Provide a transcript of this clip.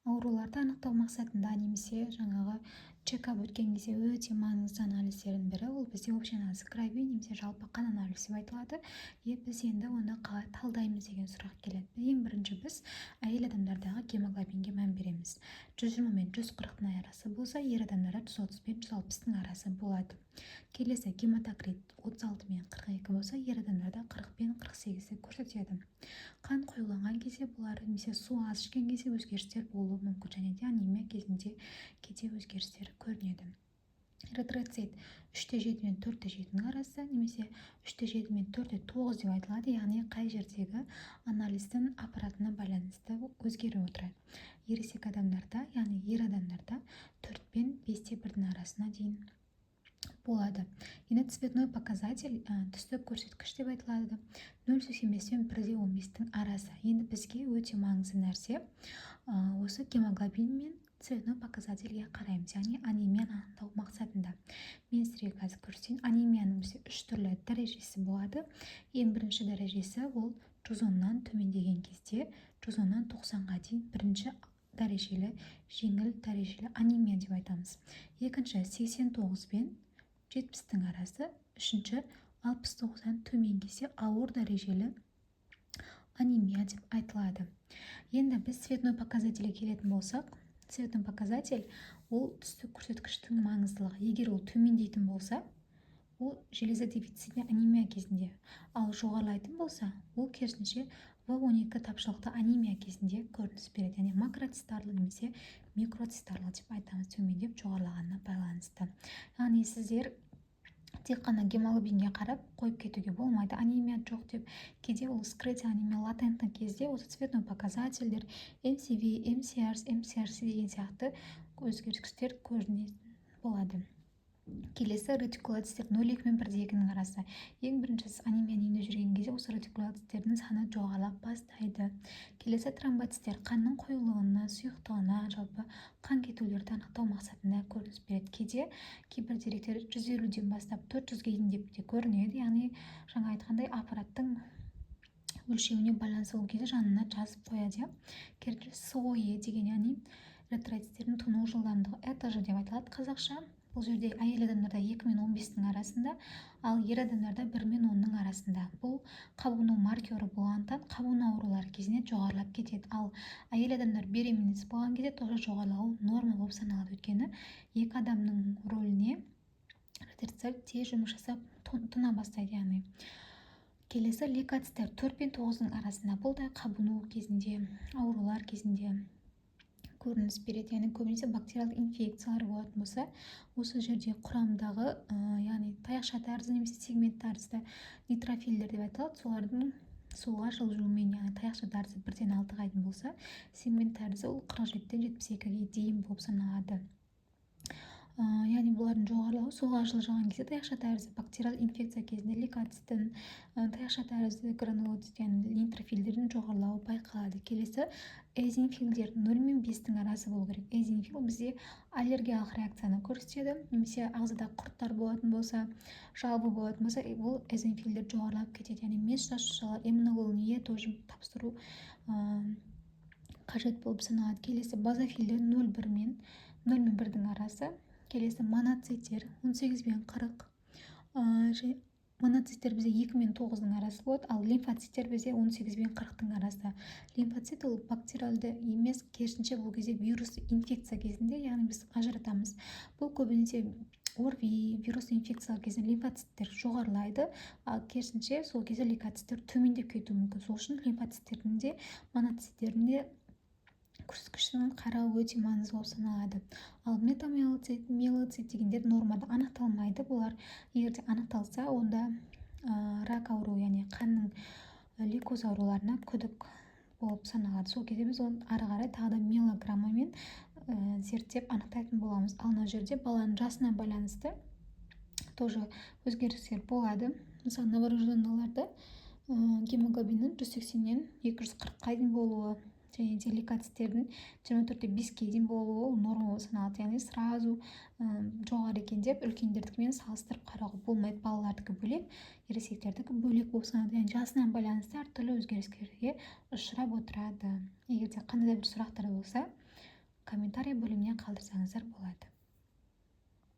ауруларды анықтау мақсатында немесе жаңағы чекап өткен кезде өте маңызды анализдердің бірі ол бізде общий анализ крови немесе жалпы қан анализі деп айтылады. Біз енді оны қалай талдаймыз деген сұрақ келеді. Ең бірінші біз әйел адамдардағы гемоглобинге мән береміз. 120 мен 140-тың арасы болса, ер адамдарда 130 пен 160-тың арасы болады. Келесі гематокрит 36 мен 42 болса, ер адамдарда 40 пен 48-ді көрсетеді. Қан қоюланған кезде бұлар немесе су аз ішкен кезде өзгерістер болуы мүмкін, және де анемия кезінде кейде өзгерістер көрінеді. Эритроцит 3-7 мен 4-7-ның арасы немесе 3-7 мен 4-9 деп айтылады, яғни қай жердегі анализдің аппаратына байланысты өзгеріп отырады. Ересек адамдарда, яғни ер адамдарда 4 пен 5-1-дің арасына дейін болады. Енді цветной показатель түстік көрсеткіш деп айтылады. 0,85 пен 1,15-тің арасы. Енді бізге өте маңызды нәрсе осы гемоглобин мен цветной показательге қараймыз, яғни анемияны анықтау мақсатында. Мен сізге қазір көрсетейін. Анемияның бізде 3 түрлі дәрежесі болады. Ең бірінші дәрежесі ол 110-нан төмендеген кезде 110-нан 90-ға дейін бірінші дәрежелі жеңіл дәрежелі анемия деп айтамыз. Екінші 89 пен 70-тің арасы, үшінші 69-дан төмен кезде ауыр дәрежелі анемия деп айтылады. Енді біз цветной показательге келетін болсақ, цветной показатель ол түстік көрсеткіштің маңыздылығы. Егер ол төмендейтін болса, ол железа дефицитіне анемия кезінде, ал жоғарылайтын болса, ол керісінше В12 тапшылықты анемия кезінде көрініс береді. Яғни макроцистарлы немесе микроцистарлы деп айтамыз, төмендеп жоғарылағанына байланысты. Яғни сіздер тек қана гемоглобинге қарап қойып кетуге болмайды, анемия жоқ деп. Кейде ол скрытие анемия латентті кезде осы цветной показательдер, MCV, MCRS, MCRC деген сияқты өзгерістер көрінетін болады. Келесі ретикулоциттер 0,2 мен 1,2-ның арасы. Ең біріншісі анемияның үйінде жүрген кезде осы ретикулоциттердің саны жоғарылап бастайды. Келесі тромбоциттер қанның қоюлығына, сұйықтығына, жалпы қан кетулерді анықтау мақсатында көрініс береді. Кейде кейбір деректер 150-ден бастап 400-ге дейін деп те көрінеді. Яғни жаңа айтқандай аппараттың өлшеуіне байланысты ол кезде жанына жазып қояды. Керісінше СОЕ деген, яғни эритроциттердің тұну жылдамдығы ЭТЖ деп айтылады қазақша. Бұл жерде әйел адамдарда 2 мен 15-тің арасында, ал ер адамдарда 1 мен 10-ның арасында. Бұл қабыну маркері болғандықтан қабыну аурулары кезінде жоғарылап кетеді. Ал әйел адамдар беременность болған кезде тоже жоғарылауы норма болып саналады. Өйткені екі адамның рөліне ретроцит тез жұмыс жасап тұна бастайды. Яғни келесі лейкоциттер 4 пен 9-ның арасында. Бұл да қабыну кезінде, аурулар кезінде көрініс береді. Яғни көбінесе бактериялық инфекциялар болатын болса, осы жерде құрамдағы, яғни таяқша тәрізді немесе сегмент тәрізді нейтрофильдер деп айтылады. Солардың суға жылжуымен, яғни таяқша тәрізді 1-ден 6-ға дейін болса, сегмент тәрізді ол 47-ден 72-ге дейін болып саналады. Яғни бұлардың жоғарылауы суға жылжыған кезде таяқша тәрізді бактериялық инфекция кезінде лейкоциттің, таяқша тәрізді гранулоцит, яғни нейтрофильдердің жоғарылауы байқалады. Келесі эозинофилдер 0 мен 5-тің арасы болу керек. Эозинофил бізде аллергиялық реакцияны көрсетеді, немесе ағзада құрттар болатын болса, жалбы болатын болса, бұл эозинофилдер жоғарылап кетеді. Яғни мес жасушалар иммуноглобулин Е тоже тапсыру қажет болып саналады. Келесі базофилдер 0 мен 1-дің арасы. Келесі моноциттер 18 мен 40. Моноциттер бізде 2 мен 9-ның арасы болады, ал лимфоциттер бізде 18 мен 40-ның арасы. Лимфоцит ол бактериалды емес, керісінше бұл кезде вирус инфекция кезінде, яғни біз ажыратамыз. Бұл көбінесе ОРВИ, вирус инфекциялар кезінде лимфоциттер жоғарылайды, ал керісінше сол кезде лейкоциттер төмендеп кетуі мүмкін. Сол үшін лимфоциттердің де, моноциттердің де көрсеткішінің қарауы өте маңызды болып саналады. Ал метамиелоцит, миелоцит дегендер нормада анықталмайды. Бұлар егерде анықталса, онда рак ауруы, яғни қанның лейкоз ауруларына күдік болып саналады. Сол кезде біз оны ары қарай тағы да миелограммамен зерттеп анықтайтын боламыз. Ал мына жерде баланың жасына байланысты тоже өзгерістер болады. Мысалы, новорожденныйларда гемоглобиннің 180-нен 240-қа дейін болуы, және де лейкоциттердің 24-те 5-ке дейін болуы ол норма болып саналады. Яғни сразу жоғары екен деп үлкендердікімен салыстырып қарауға болмайды. Балалардікі бөлек, ересектердікі бөлек болып саналады. Яғни жасына байланысты әртүрлі өзгерістерге ұшырап отырады. Егерде қандай да бір сұрақтар болса, комментарий бөліміне қалдырсаңыздар болады.